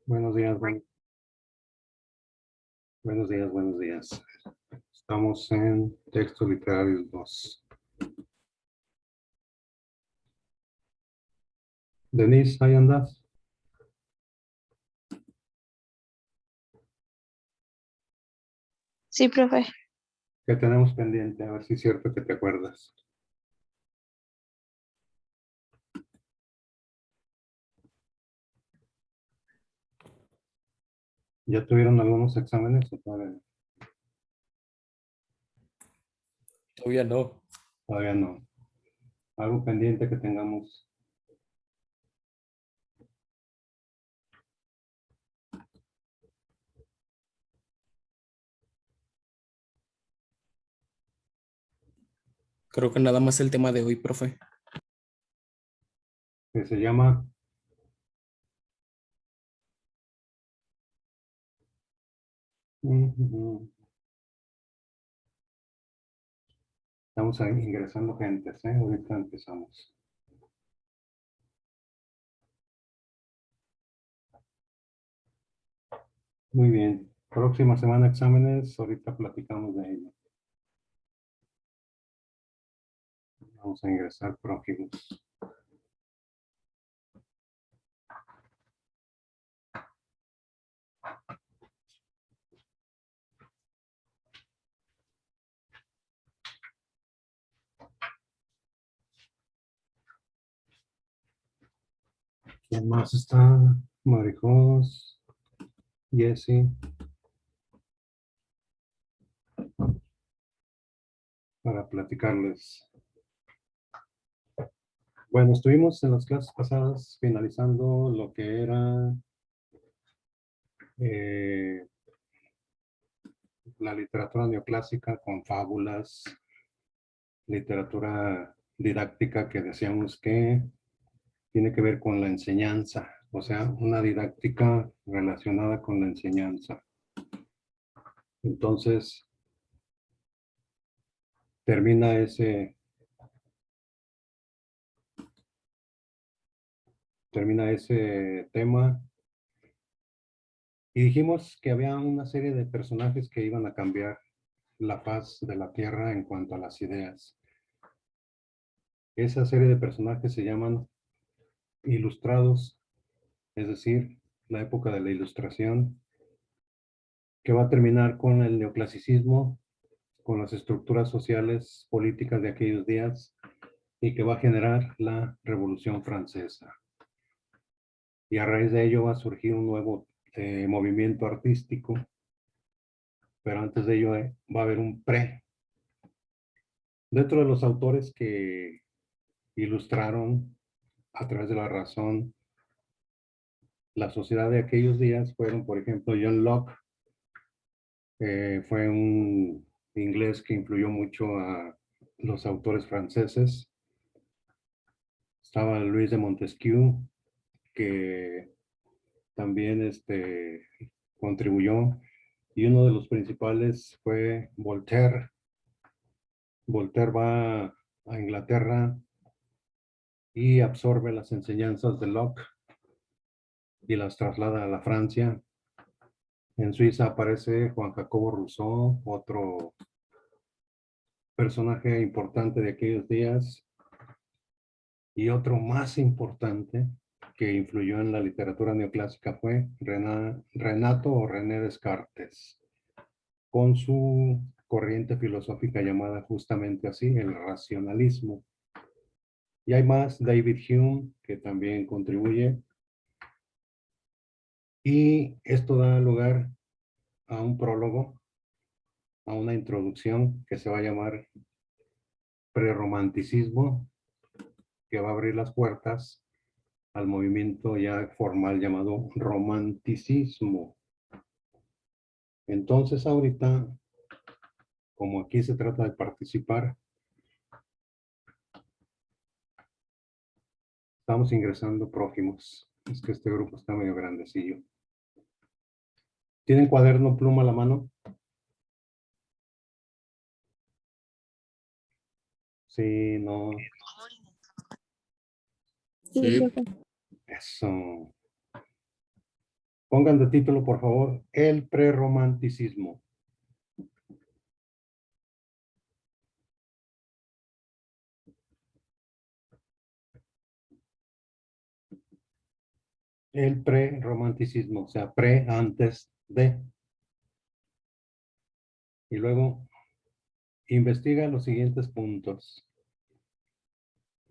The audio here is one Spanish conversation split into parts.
Buenos días, buenos días, buenos días. Estamos en texto literario 2. Denise, ¿ahí andas? Sí, profe. ¿Qué tenemos pendiente? A ver si es cierto que te acuerdas. ¿Ya tuvieron algunos exámenes o todavía no? Todavía no. Todavía no. Algo pendiente que tengamos. Creo que nada más el tema de hoy, profe. Que se llama Estamos ahí ingresando gentes, ¿eh? Ahorita empezamos. Muy bien. Próxima semana exámenes, ahorita platicamos de ello. Vamos a ingresar próximos. ¿Quién más está? Marijos, Jessy. Para platicarles. Bueno, estuvimos en las clases pasadas finalizando lo que era eh, la literatura neoclásica con fábulas, literatura didáctica que decíamos que tiene que ver con la enseñanza, o sea, una didáctica relacionada con la enseñanza. Entonces, termina ese tema y dijimos que había una serie de personajes que iban a cambiar la faz de la Tierra en cuanto a las ideas. Esa serie de personajes se llaman ilustrados, es decir, la época de la Ilustración, que va a terminar con el neoclasicismo, con las estructuras sociales, políticas de aquellos días, y que va a generar la Revolución Francesa. Y a raíz de ello va a surgir un nuevo movimiento artístico, pero antes de ello va a haber un pre. Dentro de los autores que ilustraron a través de la razón la sociedad de aquellos días fueron, por ejemplo, John Locke, fue un inglés que influyó mucho a los autores franceses. Estaba Luis de Montesquieu, que también contribuyó, y uno de los principales fue Voltaire. Voltaire va a Inglaterra y absorbe las enseñanzas de Locke y las traslada a la Francia. En Suiza aparece Juan Jacobo Rousseau, otro personaje importante de aquellos días, y otro más importante que influyó en la literatura neoclásica fue Renato o René Descartes, con su corriente filosófica llamada justamente así, el racionalismo. Y hay más, David Hume, que también contribuye, y esto da lugar a un prólogo, a una introducción que se va a llamar prerromanticismo, que va a abrir las puertas al movimiento ya formal llamado romanticismo. Entonces ahorita, como aquí se trata de participar, estamos ingresando prójimos. Es que este grupo está medio grandecillo. ¿Tienen cuaderno, pluma a la mano? Sí, no. Sí, Sí. profe. Eso. Pongan de título, por favor, el prerromanticismo. El prerromanticismo, o sea, pre antes de. Y luego investiga los siguientes puntos.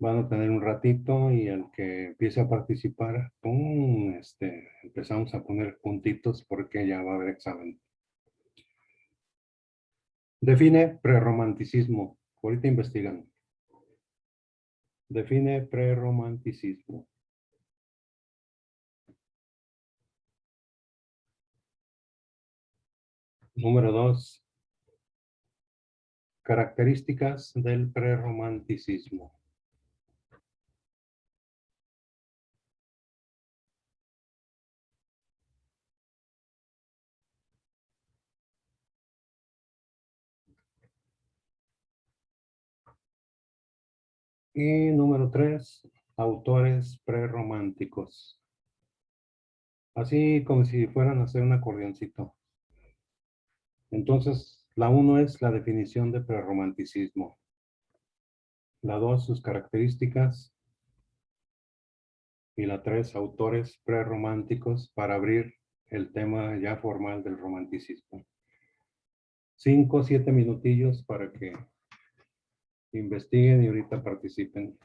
Van a tener un ratito y el que empiece a participar, ¡pum! Empezamos a poner puntitos porque ya va a haber examen. Define prerromanticismo. Ahorita investigan. Define prerromanticismo. Número 2. Características del prerromanticismo. Y número 3, autores prerrománticos. Así como si fueran a hacer un acordeoncito. Entonces, la 1 es la definición de prerromanticismo. La 2, sus características. Y la 3, autores prerrománticos para abrir el tema ya formal del romanticismo. 5, 7 minutillos para que investiguen y ahorita participen.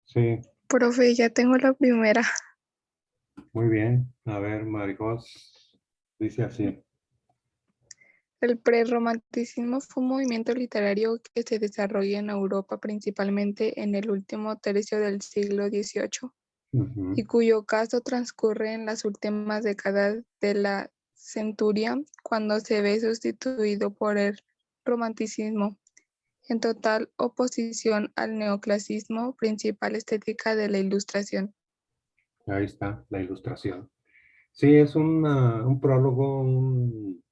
Sí, Profe, ya tengo la primera. muy bien. A ver, Marijos, dice así. El prerromanticismo fue un movimiento literario que se desarrolla en Europa principalmente en el último tercio del siglo XVIII y cuyo caso transcurre en las últimas décadas de la centuria, cuando se ve sustituido por el romanticismo, en total oposición al neoclasicismo, principal estética de la Ilustración. Ahí está, la ilustración. Sí, es un prólogo, un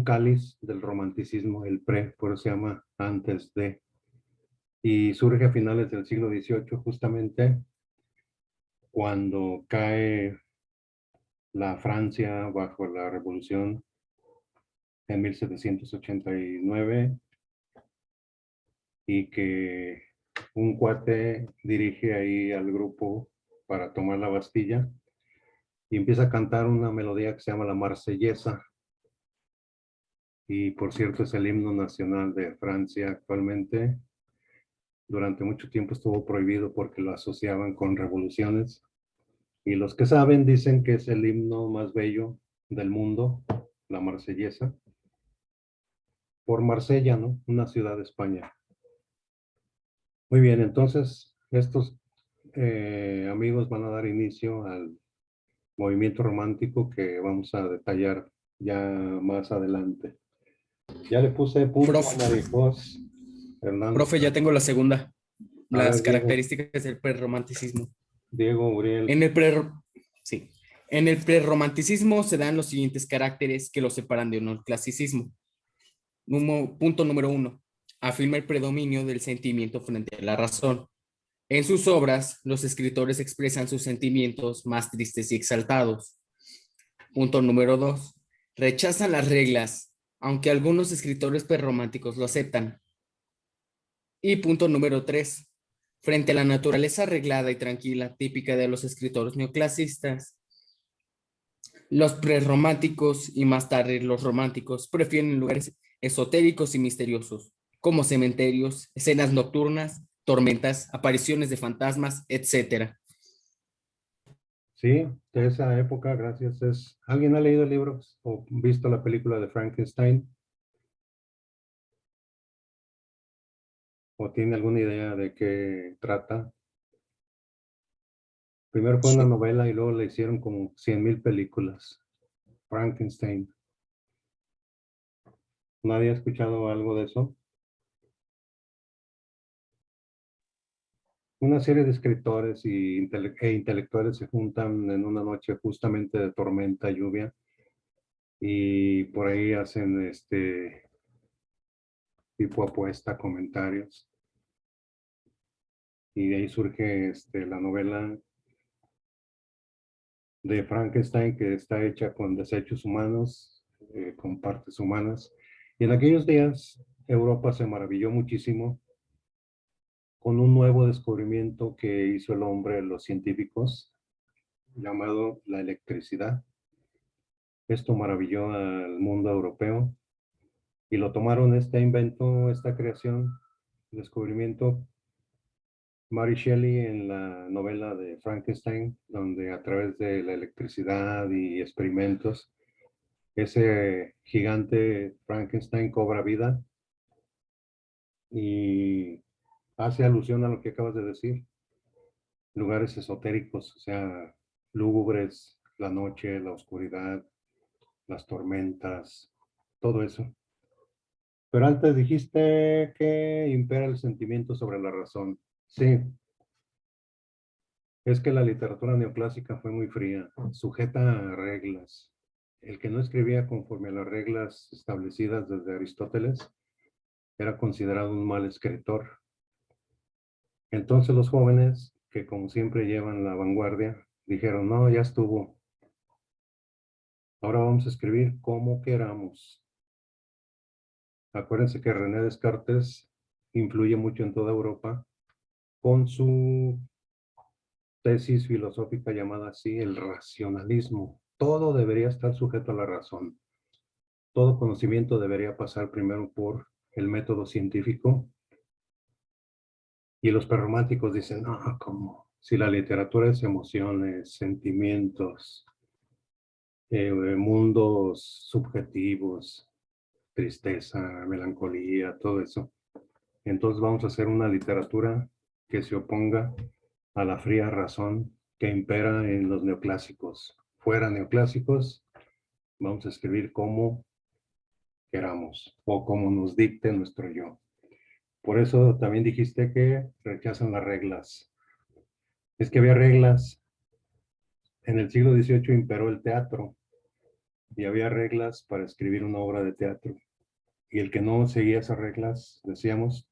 cáliz del romanticismo, el pre, por eso se llama antes de. Y surge a finales del siglo XVIII, justamente cuando cae la Francia bajo la Revolución en 1789 y que un cuate dirige ahí al grupo para tomar la Bastilla y empieza a cantar una melodía que se llama la Marsellesa. Y por cierto es el himno nacional de Francia actualmente. Durante mucho tiempo estuvo prohibido porque lo asociaban con revoluciones. Y los que saben dicen que es el himno más bello del mundo, la Marsellesa, por Marsella, ¿no? Una ciudad de España. Muy bien, entonces estos amigos van a dar inicio al movimiento romántico que vamos a detallar ya más adelante. Ya le puse punto a Marijos Hernández. Profe, ya tengo la segunda. A Las ver, características del prerromanticismo. Diego Uriel. Sí. En el prerromanticismo se dan los siguientes caracteres que lo separan de un neoclasicismo. Punto número 1. Afirma el predominio del sentimiento frente a la razón. En sus obras, los escritores expresan sus sentimientos más tristes y exaltados. Punto número 2. Rechazan las reglas, aunque algunos escritores prerrománticos lo aceptan. Y punto número 3. Frente a la naturaleza arreglada y tranquila típica de los escritores neoclasistas, los prerrománticos y más tarde los románticos prefieren lugares esotéricos y misteriosos, como cementerios, escenas nocturnas, tormentas, apariciones de fantasmas, etc. Sí, de esa época, gracias. ¿Alguien ha leído libros o visto la película de Frankenstein? ¿O tiene alguna idea de qué trata? Primero fue una novela y luego le hicieron como 100,000 películas. Frankenstein. ¿Nadie ha escuchado algo de eso? una serie de escritores e intelectuales se juntan en una noche justamente de tormenta, lluvia, y por ahí hacen tipo apuesta, comentarios, y de ahí surge la novela de Frankenstein, que está hecha con desechos humanos, con partes humanas. Y en aquellos días, Europa se maravilló muchísimo con un nuevo descubrimiento que hizo el hombre, los científicos, llamado la electricidad. Esto maravilló al mundo europeo y lo tomaron este invento, esta creación, descubrimiento, Mary Shelley en la novela de Frankenstein, donde a través de la electricidad y experimentos, ese gigante Frankenstein cobra vida y hace alusión a lo que acabas de decir, lugares esotéricos, o sea, lúgubres, la noche, la oscuridad, las tormentas, todo eso. Pero antes dijiste que impera el sentimiento sobre la razón. Sí, es que la literatura neoclásica fue muy fría, sujeta a reglas. El que no escribía conforme a las reglas establecidas desde Aristóteles era considerado un mal escritor. Entonces los jóvenes, que como siempre llevan la vanguardia, dijeron, no, ya estuvo. Ahora vamos a escribir como queramos. Acuérdense que René Descartes influye mucho en toda Europa con su tesis filosófica llamada así el racionalismo. Todo debería estar sujeto a la razón. Todo conocimiento debería pasar primero por el método científico. Y los prerrománticos dicen, no, ¿cómo? Si la literatura es emociones, sentimientos, mundos subjetivos, tristeza, melancolía, todo eso. Entonces vamos a hacer una literatura que se oponga a la fría razón que impera en los neoclásicos. Fuera neoclásicos, vamos a escribir como queramos o como nos dicte nuestro yo. Por eso también dijiste que rechazan las reglas. Es que había reglas. En el siglo XVIII imperó el teatro y había reglas para escribir una obra de teatro. Y el que no seguía esas reglas, decíamos,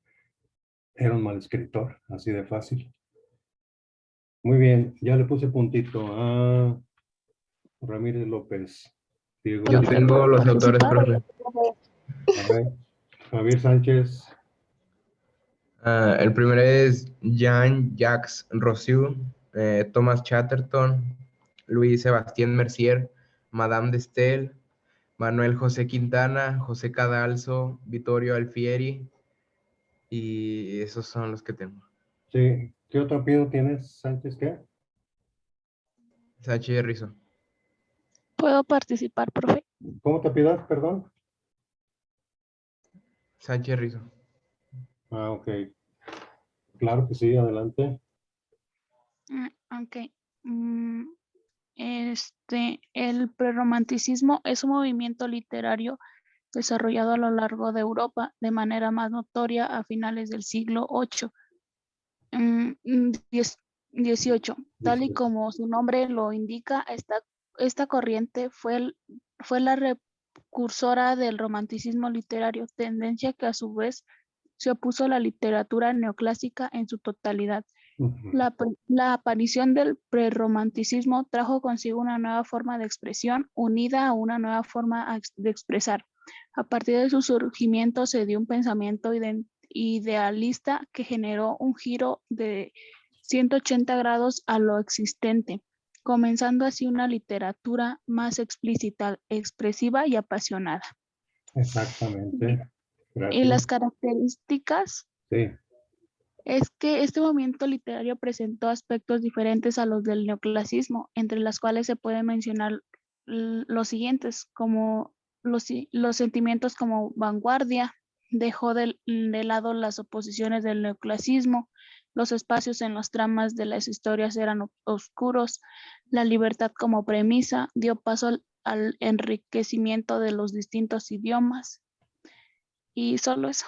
era un mal escritor, así de fácil. Muy bien, ya le puse puntito a Ramírez López. Diego. Yo tengo los autores, profe. A ver, Javier Sánchez. El primero es Jean-Jacques Rousseau, Thomas Chatterton, Louis Sébastien Mercier, Madame de Staël, Manuel José Quintana, José Cadalso, Vittorio Alfieri, y esos son los que tengo. Sí, ¿qué otro apellido tienes, Sánchez? ¿Qué? Sánchez Rizo. ¿Puedo participar, profe? ¿Cómo te pidas, perdón? Sánchez Rizo. Ah, ok. Claro que sí, adelante. Ok. El prerromanticismo es un movimiento literario desarrollado a lo largo de Europa de manera más notoria a finales del siglo VIII. 18. Tal y como su nombre lo indica, esta corriente fue la precursora del romanticismo literario, tendencia que a su vez se opuso a la literatura neoclásica en su totalidad. La aparición del prerromanticismo trajo consigo una nueva forma de expresión unida a una nueva forma de expresar. A partir de su surgimiento se dio un pensamiento idealista que generó un giro de 180 grados a lo existente, comenzando así una literatura más explícita, expresiva y apasionada. Exactamente. Gracias. Y las características Sí. es que este movimiento literario presentó aspectos diferentes a los del neoclasismo, entre las cuales se pueden mencionar los siguientes, como los sentimientos como vanguardia, dejó de lado las oposiciones del neoclasismo, los espacios en las tramas de las historias eran oscuros, la libertad como premisa dio paso al enriquecimiento de los distintos idiomas. Y solo eso.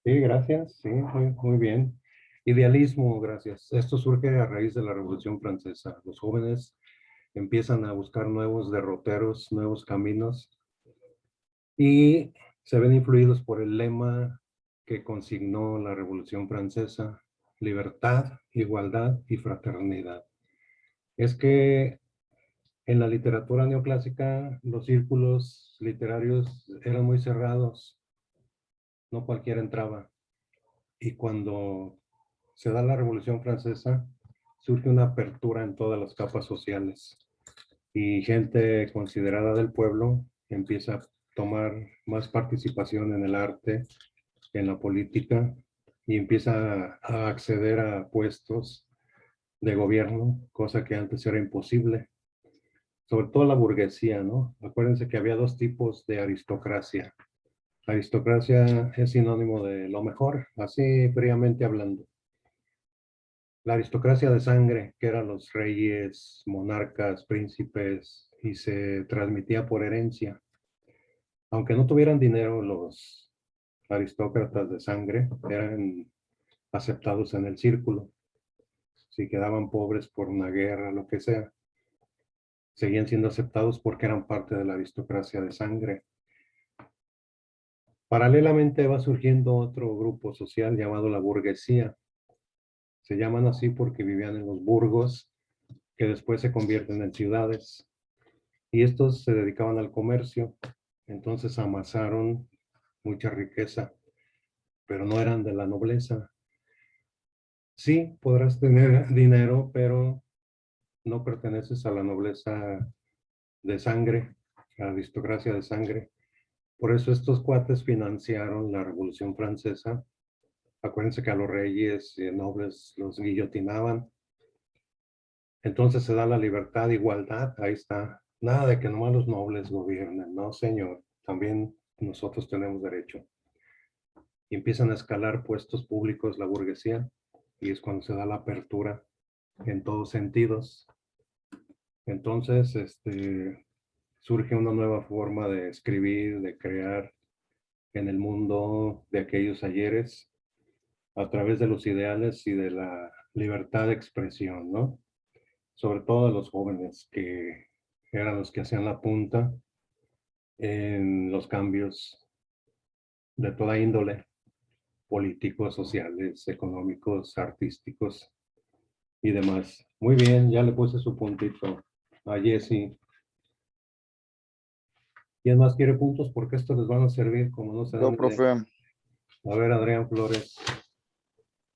Sí, gracias. Sí, muy bien. Idealismo, gracias. Esto surge a raíz de la Revolución Francesa. Los jóvenes empiezan a buscar nuevos derroteros, nuevos caminos y se ven influidos por el lema que consignó la Revolución Francesa: libertad, igualdad y fraternidad. Es que en la literatura neoclásica los círculos literarios eran muy cerrados, no cualquiera entraba. Y cuando se da la Revolución Francesa, surge una apertura en todas las capas sociales y gente considerada del pueblo empieza a tomar más participación en el arte, en la política, y empieza a acceder a puestos de gobierno, cosa que antes era imposible. Sobre todo la burguesía, ¿no? Acuérdense que había dos tipos de aristocracia. La aristocracia es sinónimo de lo mejor, así fríamente hablando. La aristocracia de sangre, que eran los reyes, monarcas, príncipes, y se transmitía por herencia. Aunque no tuvieran dinero, los aristócratas de sangre eran aceptados en el círculo. Si quedaban pobres por una guerra, lo que sea, seguían siendo aceptados porque eran parte de la aristocracia de sangre. Paralelamente va surgiendo otro grupo social llamado la burguesía. Se llaman así porque vivían en los burgos, que después se convierten en ciudades. Y estos se dedicaban al comercio, entonces amasaron mucha riqueza, pero no eran de la nobleza. Sí, podrás tener dinero, pero no perteneces a la nobleza de sangre, a la aristocracia de sangre. Por eso estos cuates financiaron la Revolución Francesa. Acuérdense que a los reyes y nobles los guillotinaban. Entonces se da la libertad, igualdad, ahí está. Nada de que nomás los nobles gobiernen, no señor, también nosotros tenemos derecho. Y empiezan a escalar puestos públicos la burguesía, y es cuando se da la apertura en todos sentidos. Entonces, surge una nueva forma de escribir, de crear en el mundo de aquellos ayeres, a través de los ideales y de la libertad de expresión, ¿no? Sobre todo de los jóvenes, que eran los que hacían la punta en los cambios de toda índole, políticos, sociales, económicos, artísticos y demás. Muy bien, ya le puse su puntito a Jessy. ¿Quién más quiere puntos? Porque estos les van a servir como no se dan Yo, profe, idea. A ver, Adrián Flores.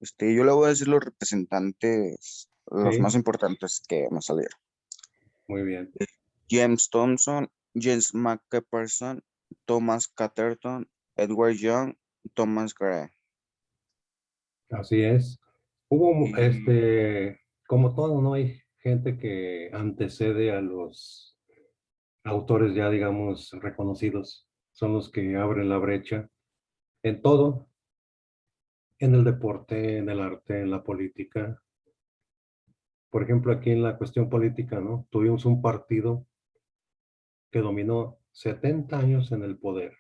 yo le voy a decir los representantes, los Sí. más importantes que me salieron. Muy bien. James Thompson, James McPherson, Thomas Catterton, Edward Young, Thomas Gray. Así es. Hubo, Y- como todo, ¿no? Hay gente que antecede a los autores ya, digamos, reconocidos. Son los que abren la brecha en todo, en el deporte, en el arte, en la política. Por ejemplo, aquí en la cuestión política, ¿no? Tuvimos un partido que dominó 70 años en el poder.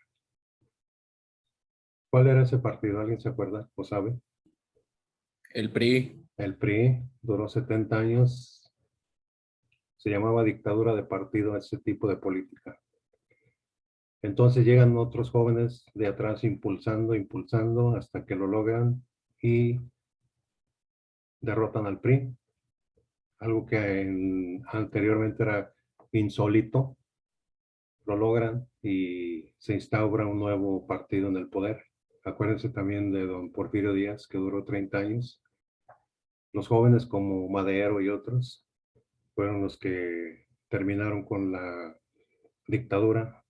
¿Cuál era ese partido? ¿Alguien se acuerda o sabe? El PRI. El PRI duró 70 años. Se llamaba dictadura de partido a ese tipo de política. Entonces llegan otros jóvenes de atrás impulsando, impulsando, hasta que lo logran y derrotan al PRI. Algo que anteriormente era insólito. Lo logran y se instaura un nuevo partido en el poder. Acuérdense también de don Porfirio Díaz, que duró 30 años. Los jóvenes como Madero y otros fueron los que terminaron con la dictadura.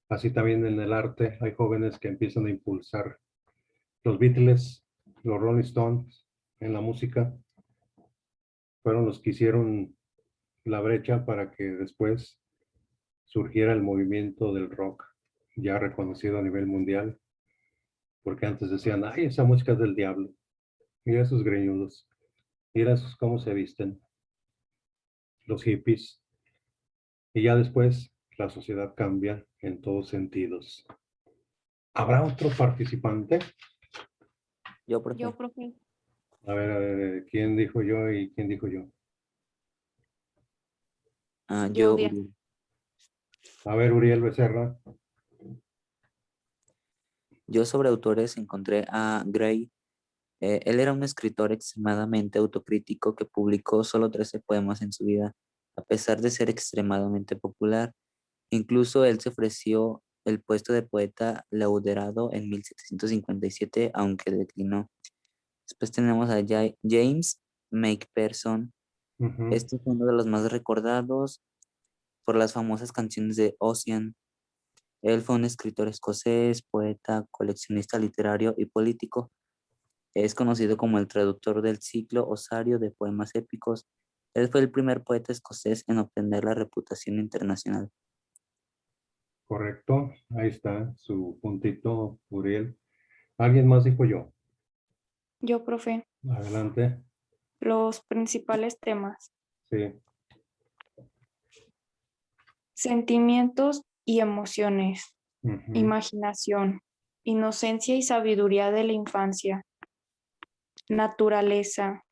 Así también en el arte hay jóvenes que empiezan a impulsar. Los Beatles, los Rolling Stones en la música fueron los que hicieron la brecha para que después surgiera el movimiento del rock, ya reconocido a nivel mundial, porque antes decían, ay, esa música es del diablo, mira esos greñudos, mira esos cómo se visten, los hippies, y ya después la sociedad cambia en todos sentidos. ¿Habrá otro participante? Yo, profe. Yo, profe. A ver, ¿quién dijo yo y quién dijo yo? Yo, Uriel. Uriel. A ver, Uriel Becerra. Yo sobre autores encontré a Gray. Él era un escritor extremadamente autocrítico que publicó solo 13 poemas en su vida, a pesar de ser extremadamente popular. Incluso él se ofreció el puesto de poeta laureado en 1757, aunque declinó. Después tenemos a James McPherson. Ujú. Este fue uno de los más recordados por las famosas canciones de Ocean. Él fue un escritor escocés, poeta, coleccionista literario y político. Es conocido como el traductor del ciclo osario de poemas épicos. Él fue el primer poeta escocés en obtener la reputación internacional. Correcto, ahí está su puntito, Uriel. ¿Alguien más dijo yo? Yo, profe, Adelante. los principales temas: Sí. sentimientos y emociones, Ujú. imaginación, inocencia y sabiduría de la infancia, naturaleza,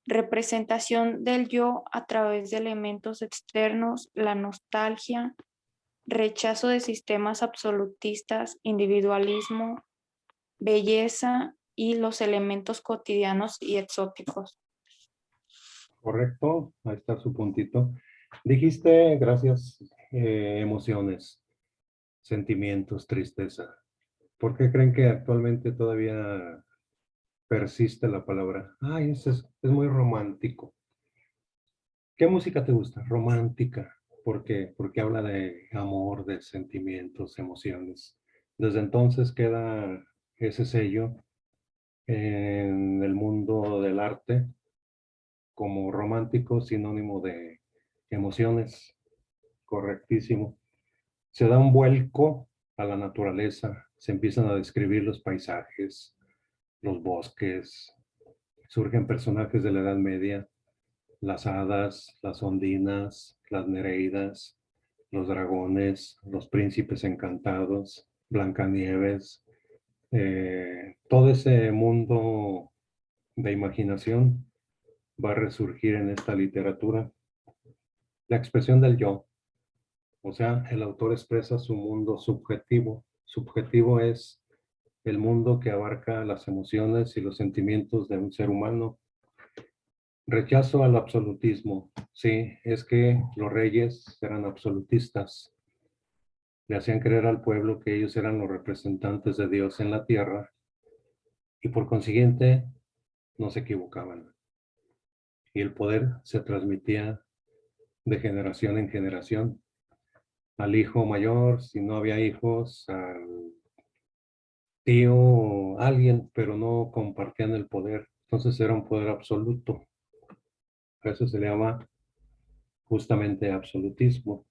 representación del yo a través de elementos externos, la nostalgia, rechazo de sistemas absolutistas, individualismo, belleza y los elementos cotidianos y exóticos. Correcto, ahí está su puntito. Dijiste, gracias, emociones, sentimientos, tristeza. ¿Por qué creen que actualmente todavía persiste la palabra? Ay, es muy romántico. ¿Qué música te gusta? Romántica. ¿Por qué? Porque habla de amor, de sentimientos, emociones. Desde entonces queda ese sello en el mundo del arte como romántico, sinónimo de emociones. Correctísimo. Se da un vuelco a la naturaleza, se empiezan a describir los paisajes, los bosques, surgen personajes de la Edad Media, las hadas, las ondinas, las nereidas, los dragones, los príncipes encantados, Blancanieves, todo ese mundo de imaginación va a resurgir en esta literatura. La expresión del yo, o sea, el autor expresa su mundo subjetivo. Subjetivo es el mundo que abarca las emociones y los sentimientos de un ser humano. Rechazo al absolutismo. Sí, es que los reyes eran absolutistas. Le hacían creer al pueblo que ellos eran los representantes de Dios en la tierra y por consiguiente no se equivocaban. Y el poder se transmitía de generación en generación. Al hijo mayor, si no había hijos, al tío o alguien, pero no compartían el poder. Entonces era un poder absoluto. Eso se le llama justamente absolutismo.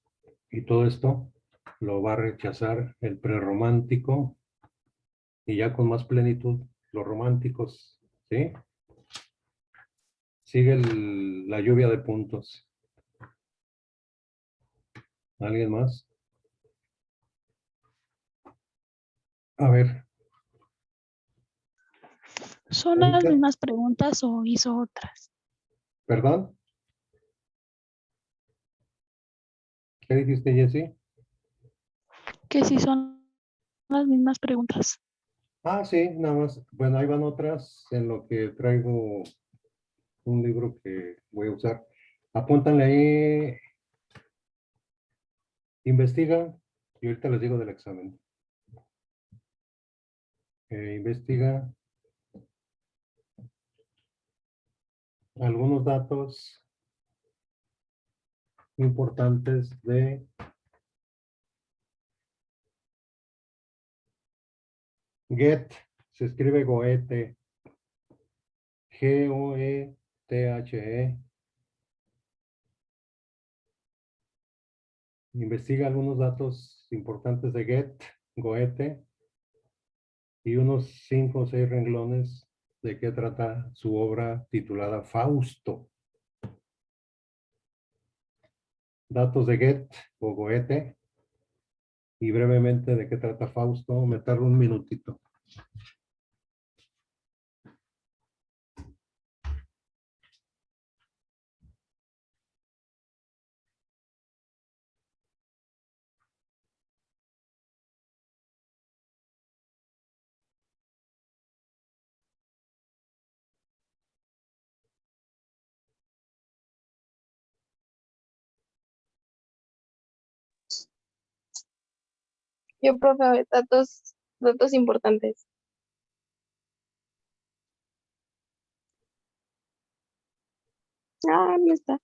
Y todo esto lo va a rechazar el prerromántico y ya con más plenitud los románticos, ¿sí? Sigue la lluvia de puntos. ¿Alguien más? A ver, ¿Son las ahorita, mismas preguntas o hizo otras? perdón, ¿qué dijiste, Jessy? Que si son las mismas preguntas. Ah, sí, nada más. Bueno, ahí van otras en lo que traigo un libro que voy a usar. Apúntanle ahí, investiga, y ahorita les digo del examen. Investiga algunos datos importantes de Goethe. Se escribe Goethe, Goethe. Investiga algunos datos importantes de Goethe, y unos 5 o 6 renglones de qué trata su obra titulada Fausto. Datos de Goethe o Goethe y brevemente de qué trata Fausto. Me tardo un minutito. Yo, profe, a ver, datos importantes. Ah, no está.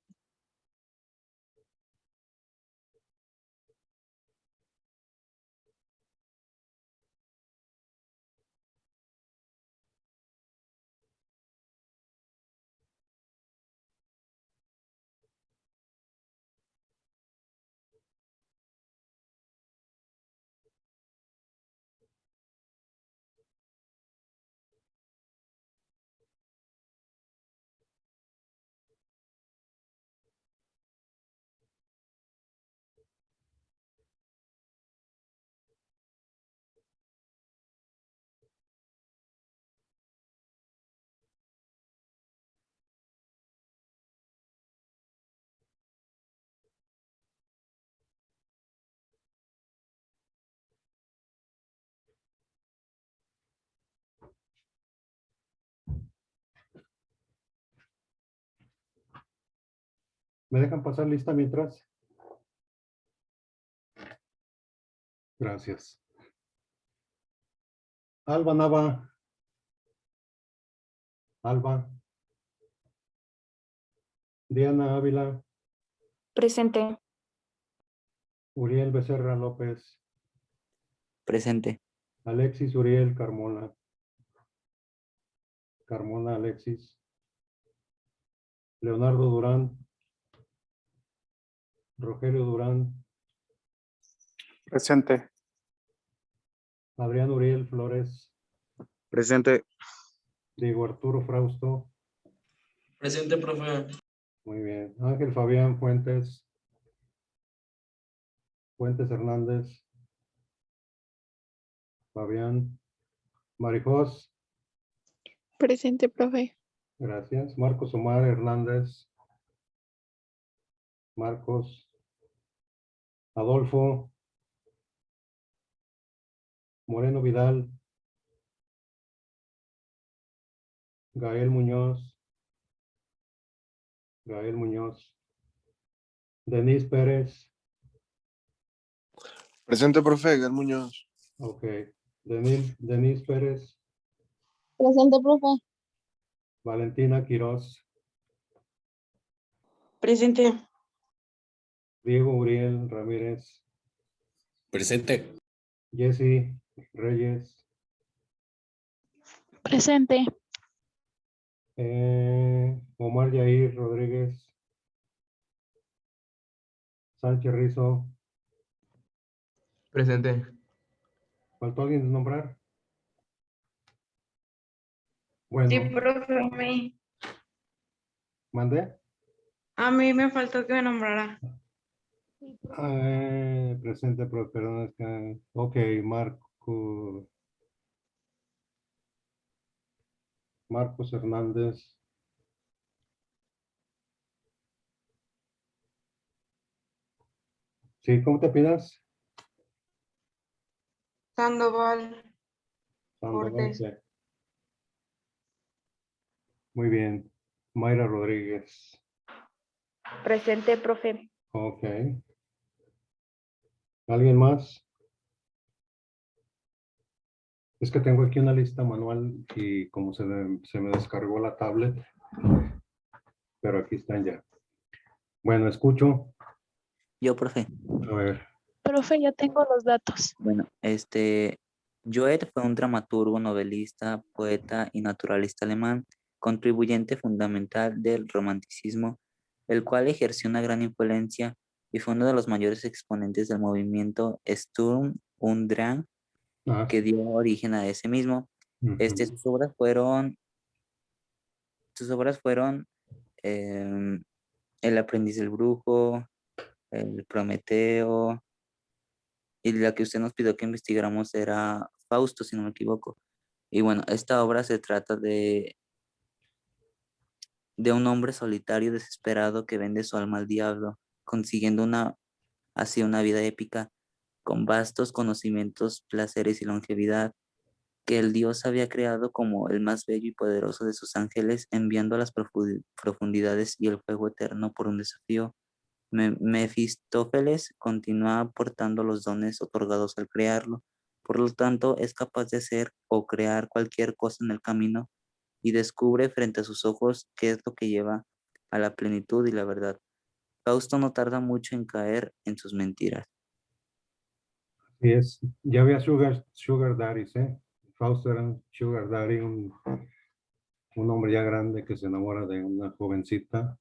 ¿Me dejan pasar lista mientras? Gracias. Alba Nava. Alba. Diana Ávila. Presente. Uriel Becerra López. Presente. Alexis Uriel Carmona. Carmona Alexis. Leonardo Durán. Rogelio Durán. Presente. Adrián Uriel Flores. Presente. Diego Arturo Frausto. Presente, profe. Muy bien. Ángel Fabián Fuentes. Fuentes Hernández. Fabián. Marijos. Presente, profe. Gracias. Marcos Omar Hernández. Marcos. Adolfo. Moreno Vidal. Gael Muñoz. Gael Muñoz. Denise Pérez. Presente, profe, Gael Muñoz. Ok. Denise Pérez. Presente, profe. Valentina Quiroz. Presente. Diego Uriel Ramírez. Presente. Jesse Reyes. Presente. Omar Yair Rodríguez. Sánchez Rizo. Presente. ¿Faltó alguien nombrar? Sí, Bueno, profe, ¿mandé? a mí me faltó que me nombrara. Presente, pero perdón, es que... Ok, Marcos Hernández. Sí, ¿cómo te pidas? Sandoval. Sandoval, Cortés. sí. Muy bien. Mayra Rodríguez. Presente, profe. Ok. ¿Alguien más? Es que tengo aquí una lista manual y como se me descargó la tablet, pero aquí están ya. Bueno, escucho. Yo, profe. A ver. Profe, ya tengo los datos. Bueno, Goethe fue un dramaturgo, novelista, poeta y naturalista alemán, contribuyente fundamental del romanticismo, el cual ejerció una gran influencia y fue uno de los mayores exponentes del movimiento Sturm und Drang, Ah, que dio origen a ese mismo. ujú. Sus obras fueron em, El aprendiz del brujo, El Prometeo, y la que usted nos pidió que investigáramos era Fausto, si no me equivoco. Y bueno, esta obra se trata de un hombre solitario desesperado que vende su alma al diablo, consiguiendo así una vida épica, con vastos conocimientos, placeres y longevidad, que el Dios había creado como el más bello y poderoso de sus ángeles, enviando a las profundidades y el fuego eterno por un desafío. Mefistófeles continúa aportando los dones otorgados al crearlo. Por lo tanto, es capaz de hacer o crear cualquier cosa en el camino y descubre frente a sus ojos qué es lo que lleva a la plenitud y la verdad. Fausto no tarda mucho en caer en sus mentiras. Y es, ya había sugar daddies, ¿eh? Fausto era un sugar daddy, un hombre ya grande que se enamora de una jovencita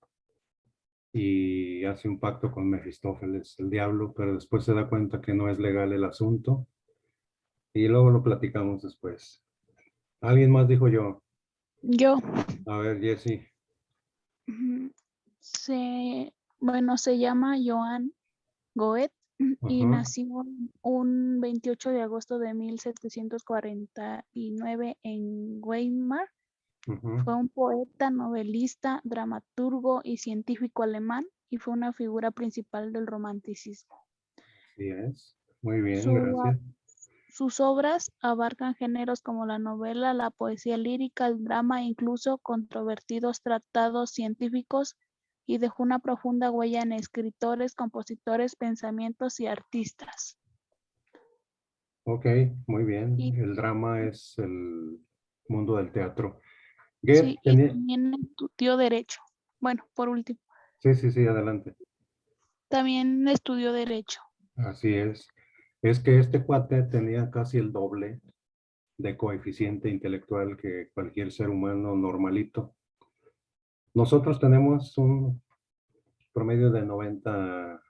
y hace un pacto con Mefistófeles, el diablo, pero después se da cuenta que no es legal el asunto y luego lo platicamos después. ¿Alguien más dijo yo? Yo. A ver, Jessy. Se llama Johann Goethe y Ajá. nació un 28 de agosto de 1749 en Weimar. Ujú. Fue un poeta, novelista, dramaturgo y científico alemán y fue una figura principal del romanticismo. Sí es. Muy bien, Su- gracias. Sus obras abarcan géneros como la novela, la poesía lírica, el drama e incluso controvertidos tratados científicos y dejó una profunda huella en escritores, compositores, pensamientos y artistas. Ok, muy bien. Y, El drama es el mundo del teatro. sí, Goethe y tenía... también estudió Derecho. Bueno, por último, Sí, adelante. también estudió Derecho. Así es. Es que este cuate tenía casi el doble de coeficiente intelectual que cualquier ser humano normalito. Nosotros tenemos un promedio de 90,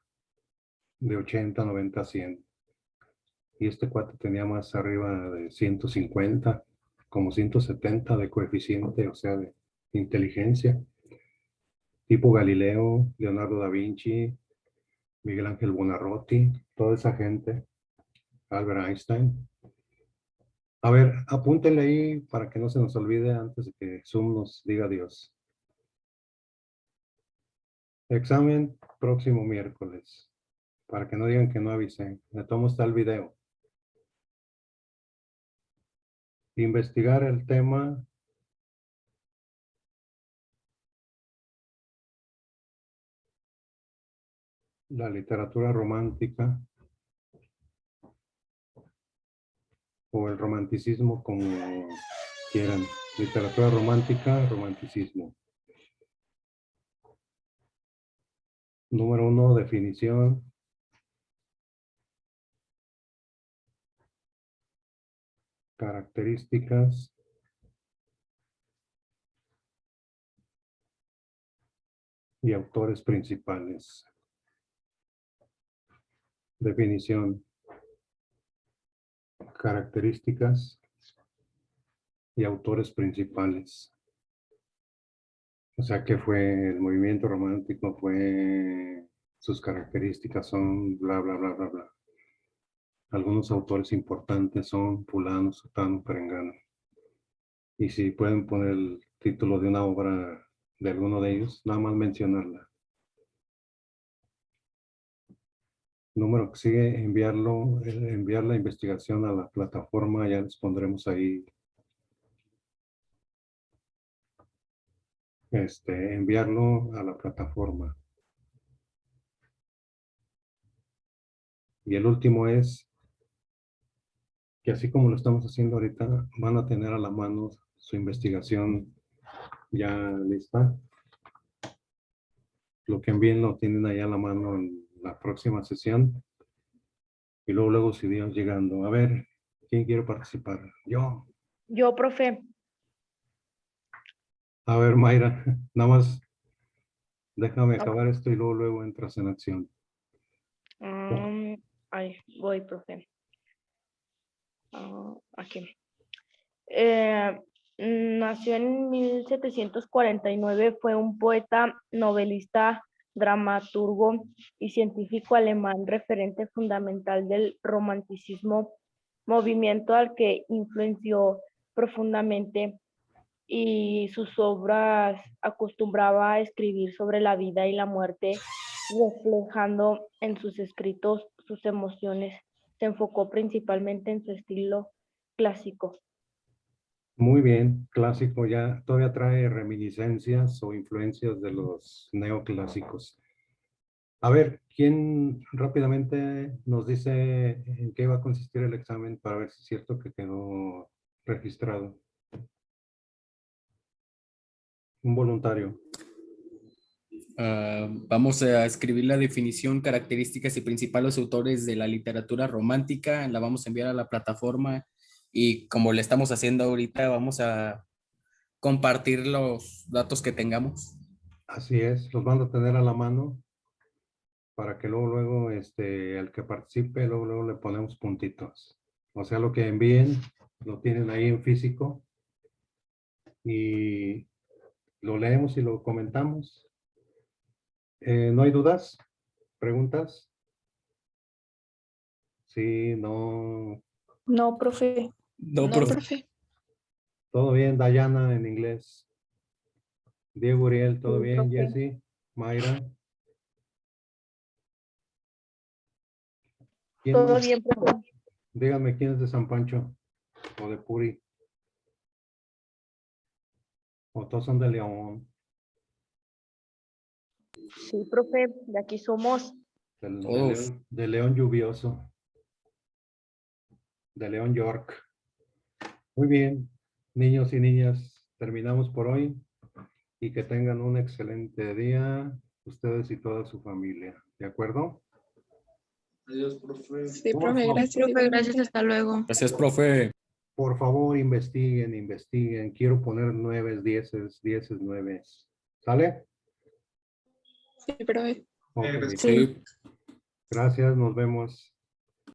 de 80, 90, 100. Y este cuate tenía más arriba de 150, como 170 de coeficiente, o sea, de inteligencia. Tipo Galileo, Leonardo da Vinci, Miguel Ángel Buonarroti, toda esa gente, Albert Einstein. A ver, apúntenle ahí para que no se nos olvide antes de que Zoom nos diga adiós. Examen próximo miércoles, para que no digan que no avisé. Me tomo está el video. Investigar el tema la literatura romántica o el romanticismo como quieran. Literatura romántica, romanticismo. Número 1, definición. Características. Y autores principales. Definición. Características y autores principales. O sea, que fue el movimiento romántico, fue sus características son bla, bla, bla, bla, bla. Algunos autores importantes son fulano, sutano, perengano. Y si pueden poner el título de una obra de alguno de ellos, nada más mencionarla. Número que sigue, enviar la investigación a la plataforma, ya les pondremos ahí. Enviarlo a la plataforma. Y el último es que así como lo estamos haciendo ahorita, van a tener a la mano su investigación ya lista. Lo que envíen lo tienen allá a la mano en la próxima sesión. Y luego si Dios llegando. A ver, ¿quién quiere participar? Yo. Yo, profe. A ver, Mayra, nada más déjame acabar esto y luego entras en acción. Ahí voy, profe. Aquí. Nació en 1749, fue un poeta, novelista, dramaturgo y científico alemán, referente fundamental del romanticismo, movimiento al que influenció profundamente, y sus obras acostumbraba a escribir sobre la vida y la muerte, reflejando en sus escritos sus emociones. Se enfocó principalmente en su estilo clásico. Muy bien, clásico ya todavía trae reminiscencias o influencias de los neoclásicos. A ver, ¿quién rápidamente nos dice en qué va a consistir el examen para ver si es cierto que quedó registrado? Un voluntario. Vamos a escribir la definición, características y principales autores de la literatura romántica. La vamos a enviar a la plataforma y como le estamos haciendo ahorita, vamos a compartir los datos que tengamos. Así es, los van a tener a la mano para que luego, el que participe, luego le ponemos puntitos. O sea, lo que envíen, lo tienen ahí en físico y lo leemos y lo comentamos. ¿No hay dudas? ¿Preguntas? Sí, no. No, profe. No, No, profe. profe. Todo bien, Dayana en inglés. Diego Uriel, todo Sí, bien, profe. Jessy, Mayra. ¿Quién Todo más? bien, profe. Díganme quién es de San Pancho o de Puri. O todos son de León, Sí, profe, de aquí somos. Todos. de León lluvioso, de León York. Muy bien, niños y niñas, terminamos por hoy y que tengan un excelente día, ustedes y toda su familia. ¿De acuerdo? Adiós, profe. Sí, Por profe, favor. gracias. Profe, gracias, igualmente. hasta luego. Gracias, profe. Por favor, investiguen. Quiero poner 9, 10, 10, 9. ¿Sale? Sí, profe. Ok. Sí. Gracias, nos vemos.